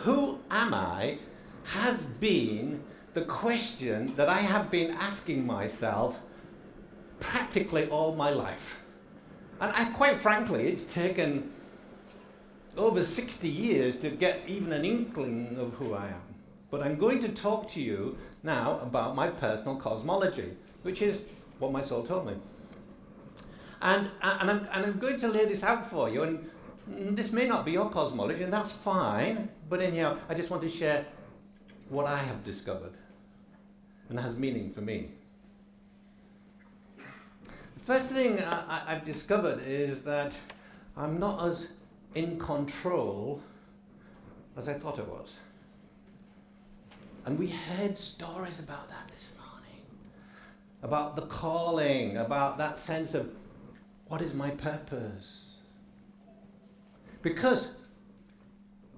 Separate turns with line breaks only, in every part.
who am I has been the question that I have been asking myself practically all my life. And quite frankly, it's taken over 60 years to get even an inkling of who I am. But I'm going to talk to you now about my personal cosmology, which is what my soul told me. And I'm going to lay this out for you, and this may not be your cosmology, and that's fine, but anyhow, I just want to share what I have discovered, and has meaning for me. The first thing I've discovered is that I'm not as in control as I thought I was. And we heard stories about that this morning, about the calling, about that sense of, what is my purpose? Because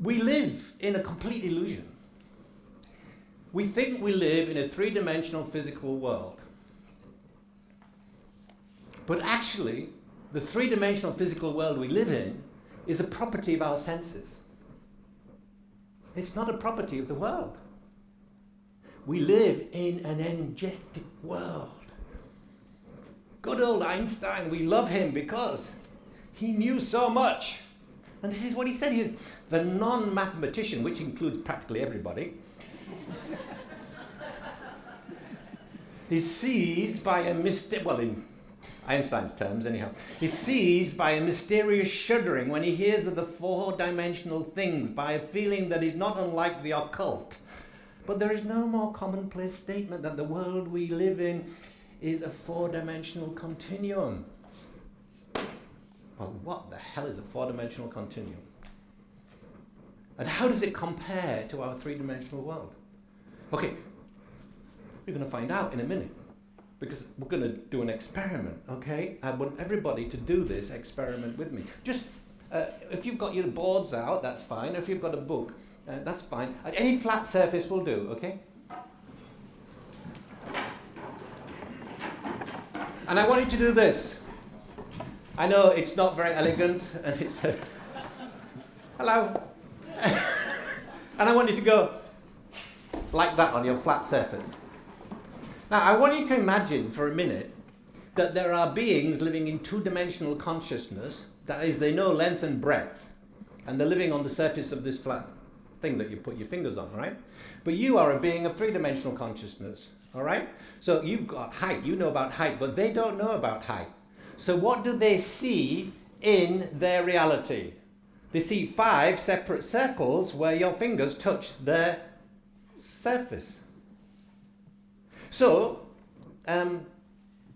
we live in a complete illusion. We think we live in a three-dimensional physical world. But actually, the three-dimensional physical world we live in is a property of our senses. It's not a property of the world. We live in an energetic world. Good old Einstein, we love him because he knew so much. And this is what he said. He's the non-mathematician, which includes practically everybody, is seized by a in Einstein's terms anyhow, is seized by a mysterious shuddering when he hears of the four-dimensional things, by a feeling that is not unlike the occult. But there is no more commonplace statement that the world we live in is a four-dimensional continuum. Well, what the hell is a four-dimensional continuum? And how does it compare to our three-dimensional world? Okay, we're going to find out in a minute, because we're going to do an experiment, okay? I want everybody to do this experiment with me. Just, if you've got your boards out, that's fine. If you've got a book, that's fine. Any flat surface will do, okay? And I want you to do this. I know it's not very elegant, and it's hello. And I want you to go like that on your flat surface. Now, I want you to imagine for a minute that there are beings living in two-dimensional consciousness, that is, they know length and breadth, and they're living on the surface of this flat thing that you put your fingers on, right? But you are a being of three-dimensional consciousness, all right? So you've got height, you know about height, but they don't know about height. So what do they see in their reality? They see 5 separate circles where your fingers touch their surface. So,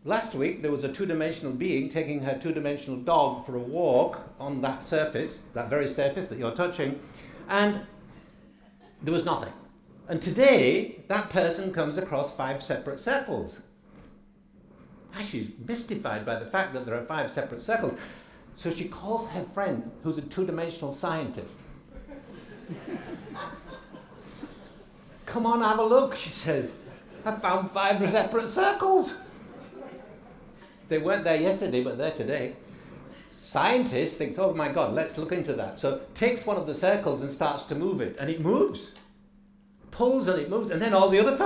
last week there was a two-dimensional being taking her two-dimensional dog for a walk on that surface, that very surface that you're touching, and there was nothing. And today, that person comes across 5 separate circles. She's mystified by the fact that there are 5 separate circles. So she calls her friend, who's a two-dimensional scientist. Come on, have a look, she says. I found 5 separate circles. They weren't there yesterday, but they're today. Scientist thinks, oh my God, let's look into that. So takes one of the circles and starts to move it, and it moves. Pulls and it moves, and then all the other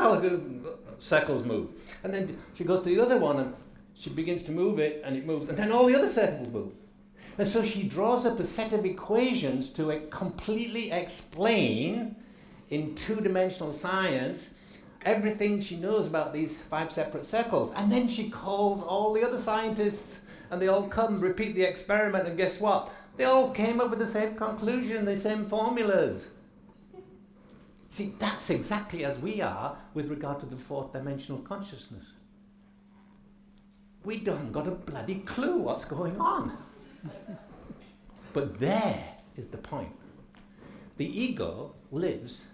circles move. And then she goes to the other one, and she begins to move it, and it moves, and then all the other circles move. And so she draws up a set of equations to completely explain in two-dimensional science everything she knows about these 5 separate circles. And then she calls all the other scientists, and they all come, repeat the experiment, and guess what? They all came up with the same conclusion, the same formulas. See, that's exactly as we are with regard to the 4th dimensional consciousness. We don't got a bloody clue what's going on. But there is the point. The ego lives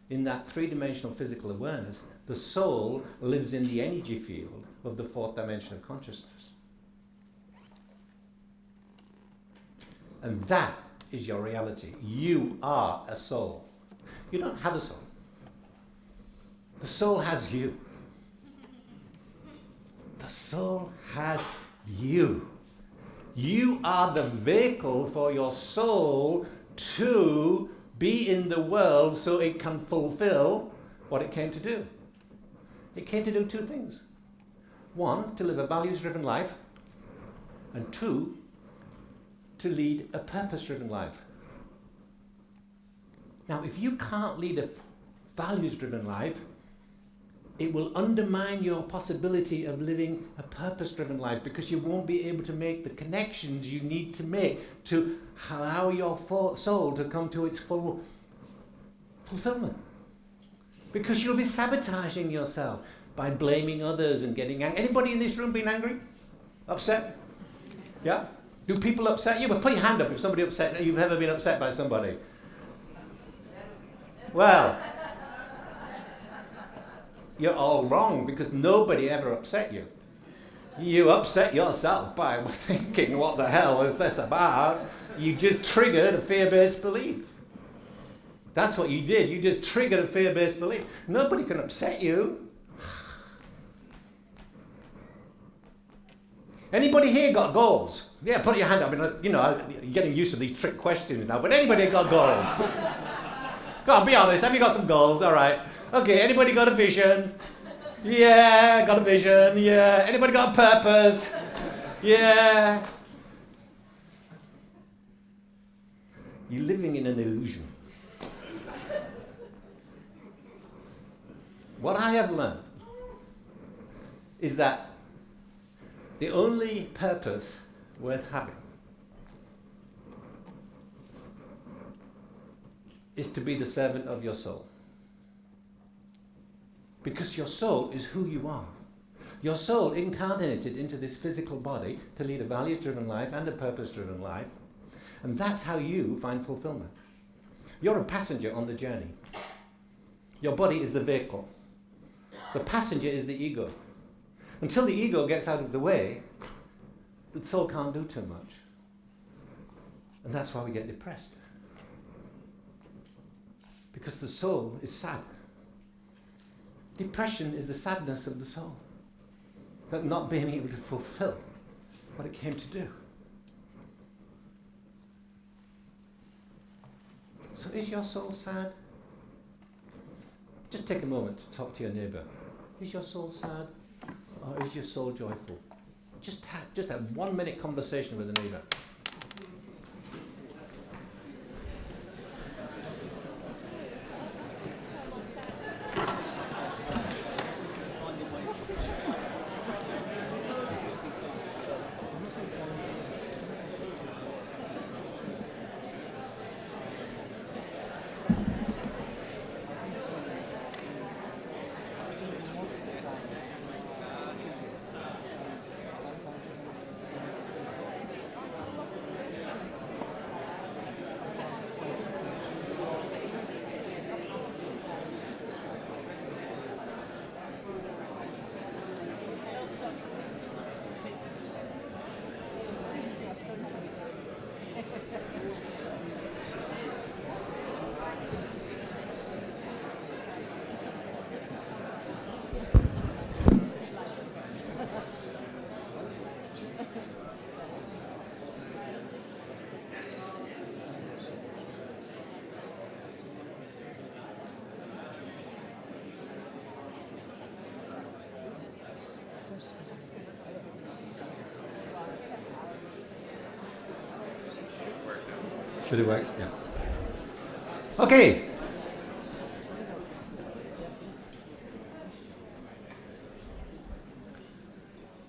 in that 3-dimensional physical awareness. The soul lives in the energy field of the 4th dimension of consciousness. And that is your reality. You are a soul. You don't have a soul. The soul has you. The soul has you. You are the vehicle for your soul to be in the world so it can fulfill what it came to do. It came to do two things. One, to live a values-driven life, and two, to lead a purpose-driven life. Now, if you can't lead a values-driven life, it will undermine your possibility of living a purpose-driven life, because you won't be able to make the connections you need to make to allow your soul to come to its full fulfillment. Because you'll be sabotaging yourself by blaming others and getting angry. Anybody in this room been angry? Upset? Yeah? Do people upset you? Well, put your hand up if somebody upset you've ever been upset by somebody. Well, you're all wrong, because nobody ever upset you. You upset yourself by thinking, what the hell is this about? You just triggered a fear-based belief. That's what you did. You just triggered a fear-based belief. Nobody can upset you. Anybody here got goals? Yeah, put your hand up. You're getting used to these trick questions now, but anybody got goals? Go on, be honest. Have you got some goals? All right. Okay, anybody got a vision? Yeah, got a vision. Yeah. Anybody got a purpose? Yeah. You're living in an illusion. What I have learned is that the only purpose worth having is to be the servant of your soul. Because your soul is who you are. Your soul incarnated into this physical body to lead a values-driven life and a purpose-driven life. And that's how you find fulfillment. You're a passenger on the journey. Your body is the vehicle. The passenger is the ego. Until the ego gets out of the way, the soul can't do too much. And that's why we get depressed. Because the soul is sad. Depression is the sadness of the soul, that not being able to fulfill what it came to do. So is your soul sad? Just take a moment to talk to your neighbour. Is your soul sad, or is your soul joyful? Just have 1 minute conversation with a neighbour. Should it work? Yeah. Okay.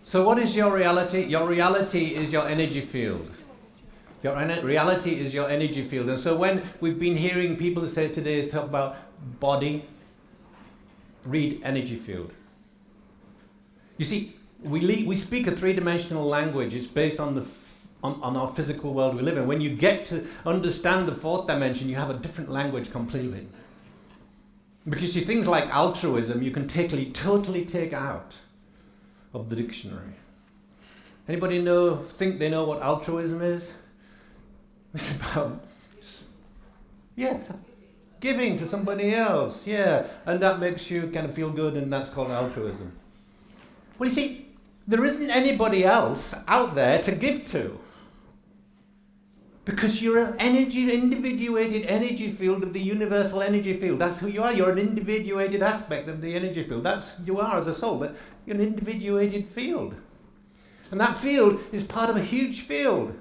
So what is your reality? Your reality is your energy field. Your reality is your energy field. And so when we've been hearing people say today talk about body, read energy field. You see, we speak a three-dimensional language. It's based on on our physical world we live in. When you get to understand the fourth dimension, you have a different language completely. Because you things like altruism, you can totally take out of the dictionary. Anybody think they know what altruism is? It's about, giving to somebody else, and that makes you kind of feel good, and that's called altruism. Well, you see, there isn't anybody else out there to give to. Because you're an individuated energy field of the universal energy field. That's who you are. You're an individuated aspect of the energy field. That's who you are as a soul. You're an individuated field. And that field is part of a huge field.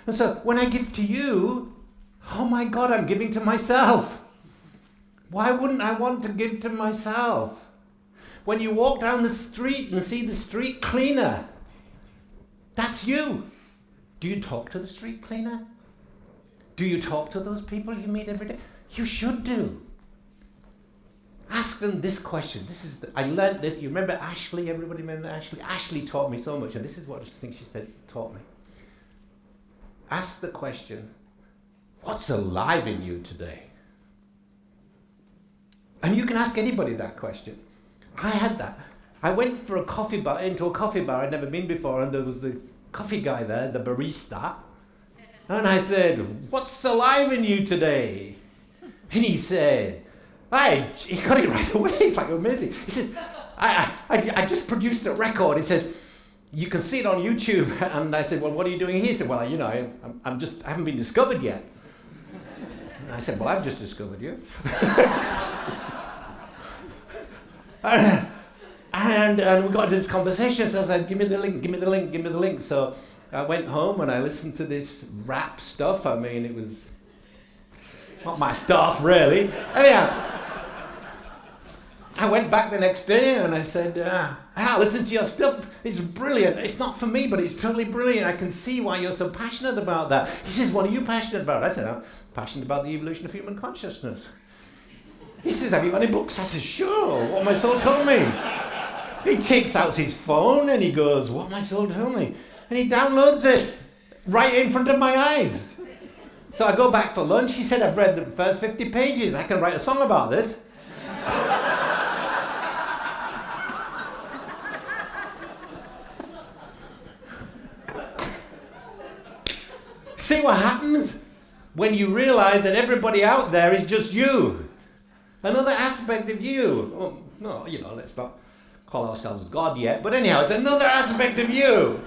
And so when I give to you, oh my God, I'm giving to myself. Why wouldn't I want to give to myself? When you walk down the street and see the street cleaner, that's you. Do you talk to the street cleaner? Do you talk to those people you meet every day? You should do. Ask them this question. I learned this. You remember Ashley? Everybody remember Ashley? Ashley taught me so much, and this is what I think she taught me. Ask the question, what's alive in you today? And you can ask anybody that question. I had that. I went into a coffee bar I'd never been before, and there was the coffee guy there, the barista, and I said, what's alive in you today? And he said, he got it right away. It's like amazing. He says, I just produced a record. He said, you can see it on YouTube. And I said, well, what are you doing here? He said, well, I haven't been discovered yet. And I said, well, I've just discovered you. And we got into this conversation, so I said, give me the link. So I went home and I listened to this rap stuff. I mean, it was not my stuff, really. Anyhow, I went back the next day and I said, listen to your stuff. It's brilliant. It's not for me, but it's totally brilliant. I can see why you're so passionate about that. He says, what are you passionate about? I said, I'm passionate about the evolution of human consciousness. He says, have you got any books? I said, sure. What my soul told me. He takes out his phone and he goes, what my soul told me. And he downloads it right in front of my eyes. So I go back for lunch. He said, I've read the first 50 pages. I can write a song about this. See what happens when you realize that everybody out there is just you. Another aspect of you. Well, no, let's not call ourselves God yet. But anyhow, it's another aspect of you.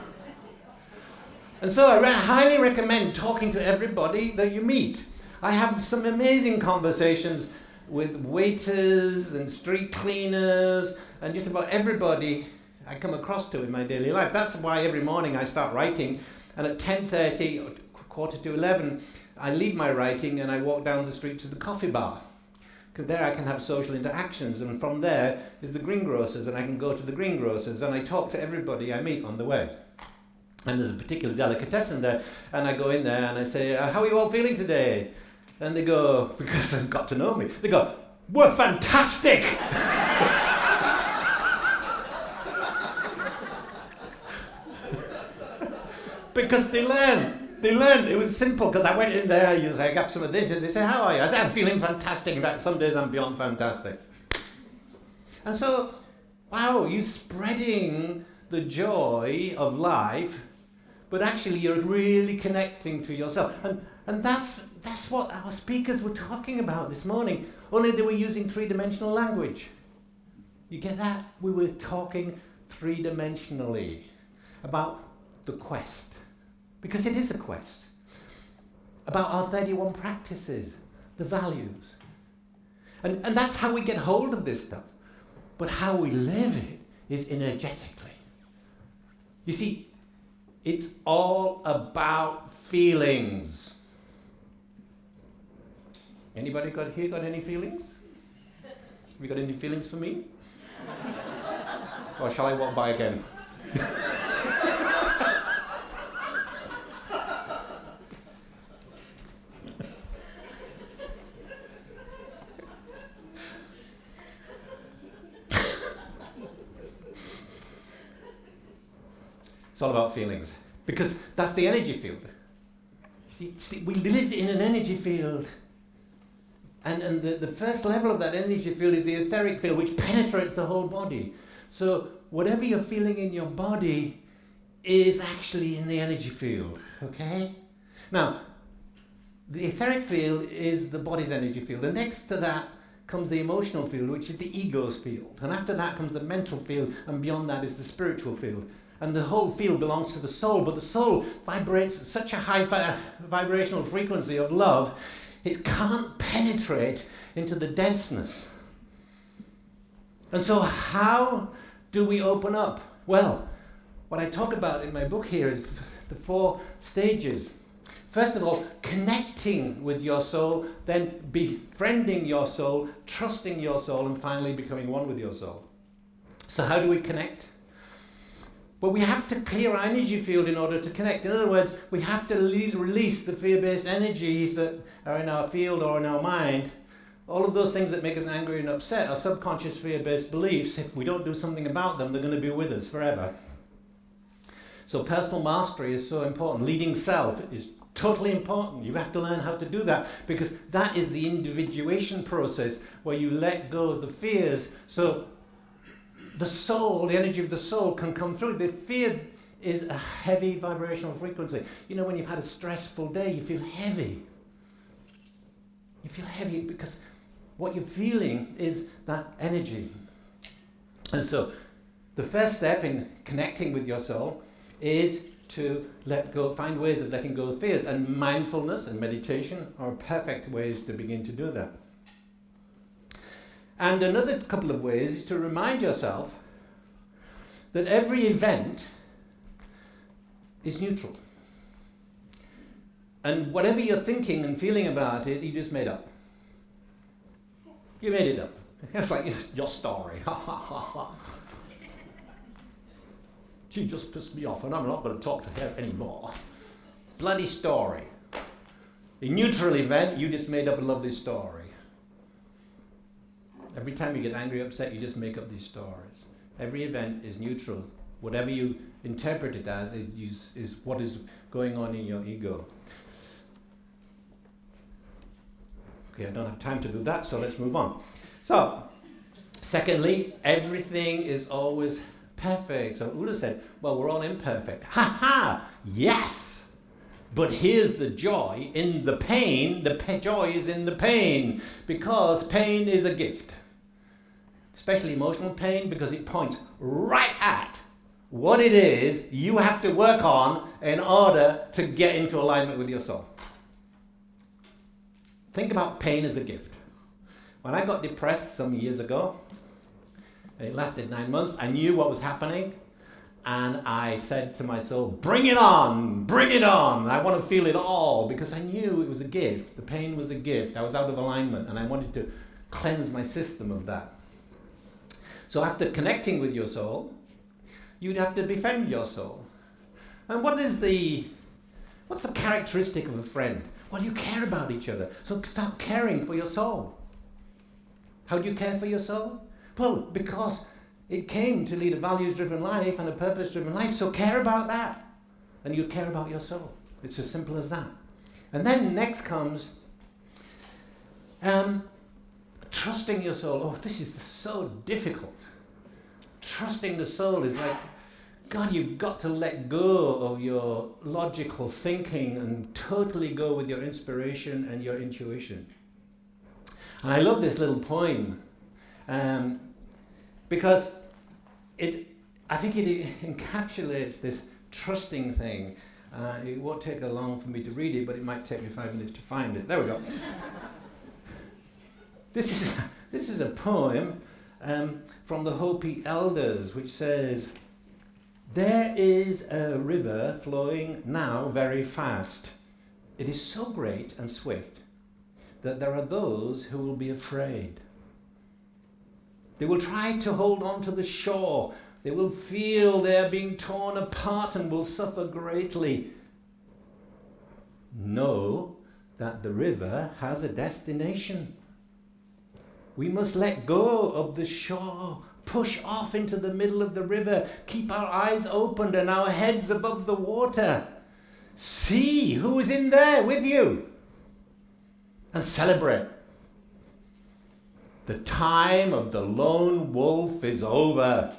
And so I highly recommend talking to everybody that you meet. I have some amazing conversations with waiters and street cleaners and just about everybody I come across to in my daily life. That's why every morning I start writing, and at 10:30 or 10:45, I leave my writing and I walk down the street to the coffee bar. Because there I can have social interactions, and from there is the greengrocers, and I can go to the greengrocers and I talk to everybody I meet on the way. And there's a particular delicatessen there, and I go in there and I say, how are you all feeling today? And they go, because they've got to know me, they go, we're fantastic! Because they learn. It was simple, because I went in there, I got some of this, and they say, how are you? I said, I'm feeling fantastic. In fact, some days I'm beyond fantastic. And so, wow, you're spreading the joy of life, but actually you're really connecting to yourself. And that's what our speakers were talking about this morning, only they were using three-dimensional language. You get that? We were talking three-dimensionally about the quest. Because it is a quest. About our 31 practices, the values. And that's how we get hold of this stuff. But how we live it is energetically. You see, it's all about feelings. Anybody got any feelings? Have you got any feelings for me? Or shall I walk by again? It's all about feelings, because that's the energy field. See, we live in an energy field, and the first level of that energy field is the etheric field, which penetrates the whole body. So whatever you're feeling in your body is actually in the energy field, okay? Now, the etheric field is the body's energy field, and next to that comes the emotional field, which is the ego's field, and after that comes the mental field, and beyond that is the spiritual field. and the whole field belongs to the soul, but the soul vibrates at such a high vibrational frequency of love, it can't penetrate into the denseness. And so how do we open up? Well, what I talk about in my book here is the 4 stages. First of all, connecting with your soul, then befriending your soul, trusting your soul, and finally becoming one with your soul. So how do we connect? Well, we have to clear our energy field in order to connect. In other words, we have to release the fear-based energies that are in our field or in our mind. All of those things that make us angry and upset are subconscious fear-based beliefs. If we don't do something about them, they're going to be with us forever. So personal mastery is so important. Leading self is totally important. You have to learn how to do that, because that is the individuation process where you let go of the fears so the soul, the energy of the soul can come through. The fear is a heavy vibrational frequency. You know, when you've had a stressful day, you feel heavy. You feel heavy because what you're feeling is that energy. And so the first step in connecting with your soul is to let go, find ways of letting go of fears, and mindfulness and meditation are perfect ways to begin to do that. And another couple of ways is to remind yourself that every event is neutral. And whatever you're thinking and feeling about it, you just made up. You made it up. It's like your story. Ha ha ha ha. She just pissed me off and I'm not going to talk to her anymore. Bloody story. A neutral event, you just made up a lovely story. Every time you get angry or upset, you just make up these stories. Every event is neutral. Whatever you interpret it as is what is going on in your ego. Okay, I don't have time to do that, so let's move on. So, secondly, everything is always perfect. So Ulla said, well, we're all imperfect. Ha ha! Yes! But here's the joy in the pain. The joy is in the pain, because pain is a gift. Especially emotional pain, because it points right at what it is you have to work on in order to get into alignment with your soul. Think about pain as a gift. When I got depressed some years ago, and it lasted 9 months, I knew what was happening, and I said to my soul, bring it on, bring it on. I want to feel it all, because I knew it was a gift. The pain was a gift. I was out of alignment, and I wanted to cleanse my system of that. So after connecting with your soul, you'd have to befriend your soul. And what's the characteristic of a friend? Well, you care about each other. So start caring for your soul. How do you care for your soul? Well, because it came to lead a values-driven life and a purpose-driven life, so care about that. And you care about your soul. It's as simple as that. And then next comes trusting your soul. Oh, this is so difficult. Trusting the soul is like, God, you've got to let go of your logical thinking and totally go with your inspiration and your intuition. And I love this little poem because I think it encapsulates this trusting thing. It won't take long for me to read it, but it might take me 5 minutes to find it. There we go. This is a poem from the Hopi elders, which says, there is a river flowing now very fast. It is so great and swift that there are those who will be afraid. They will try to hold on to the shore. They will feel they are being torn apart and will suffer greatly. Know that the river has a destination. We must let go of the shore, push off into the middle of the river, keep our eyes opened and our heads above the water. See who is in there with you and celebrate. The time of the lone wolf is over.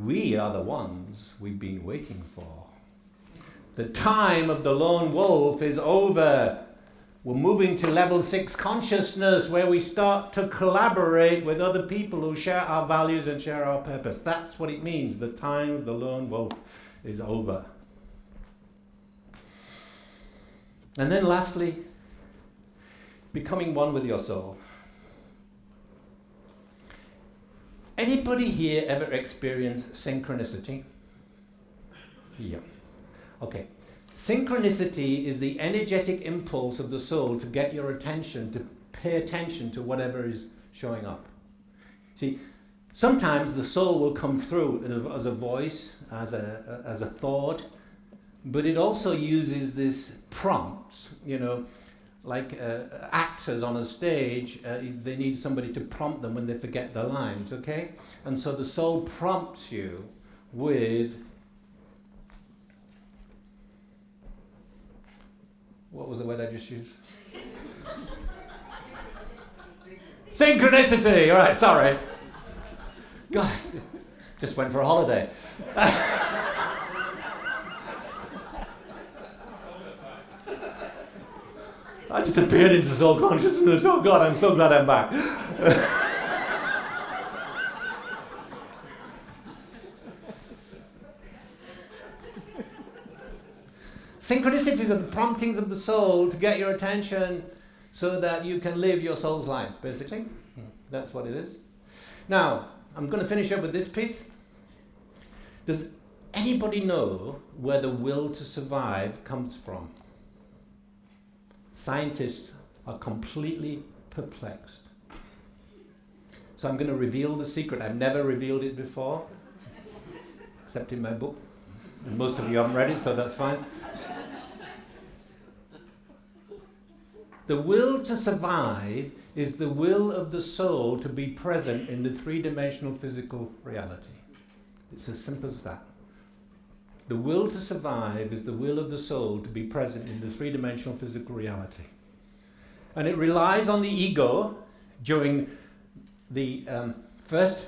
We are the ones we've been waiting for. The time of the lone wolf is over. We're moving to level 6 consciousness, where we start to collaborate with other people who share our values and share our purpose. That's what it means. The time of the lone wolf is over. And then lastly, becoming one with your soul. Anybody here ever experienced synchronicity? Yeah. Okay. Synchronicity is the energetic impulse of the soul to get your attention, to pay attention to whatever is showing up. See, sometimes the soul will come through as a voice, as a thought, but it also uses this prompts, like actors on a stage, they need somebody to prompt them when they forget their lines, okay? And so the soul prompts you with, what was the word I just used? Synchronicity, all right, sorry. God, just went for a holiday. I just appeared into soul consciousness. Oh God, I'm so glad I'm back. Synchronicities are the promptings of the soul to get your attention so that you can live your soul's life, basically. That's what it is. Now, I'm going to finish up with this piece. Does anybody know where the will to survive comes from? Scientists are completely perplexed. So I'm going to reveal the secret. I've never revealed it before, except in my book. And most of you haven't read it, so that's fine. The will to survive is the will of the soul to be present in the three-dimensional physical reality. It's as simple as that. The will to survive is the will of the soul to be present in the three-dimensional physical reality. And it relies on the ego during the first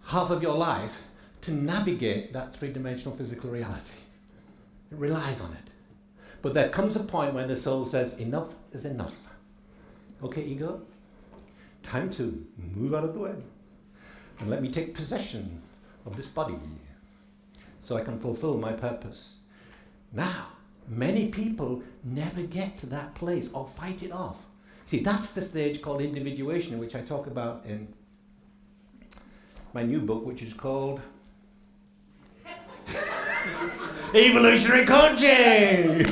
half of your life to navigate that three-dimensional physical reality. It relies on it. But there comes a point when the soul says, enough is enough. Okay, ego, time to move out of the way and let me take possession of this body so I can fulfill my purpose. Now, many people never get to that place or fight it off. See, that's the stage called individuation, which I talk about in my new book, which is called Evolutionary Coaching.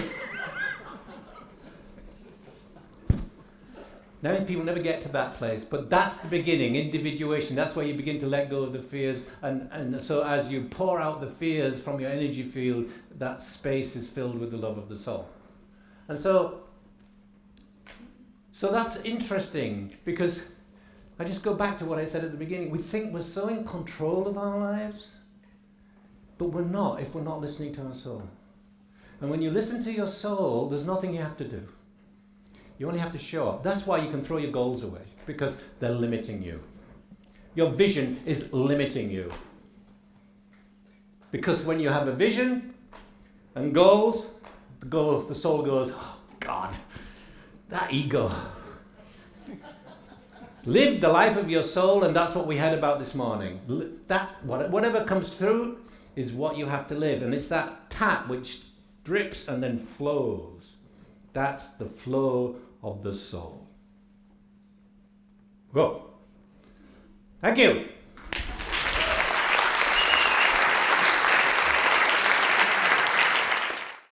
Many people never get to that place, but that's the beginning, individuation. That's where you begin to let go of the fears, and so as you pour out the fears from your energy field, that space is filled with the love of the soul. And so that's interesting, because I just go back to what I said at the beginning. We think we're so in control of our lives, but we're not if we're not listening to our soul. And when you listen to your soul, there's nothing you have to do. You only have to show up. That's why you can throw your goals away, because they're limiting you. Your vision is limiting you. Because when you have a vision and goals, the soul goes, oh God, that ego. Live the life of your soul, and that's what we had about this morning. Whatever comes through is what you have to live. And it's that tap which drips and then flows. That's the flow of the soul. Whoa. Thank you.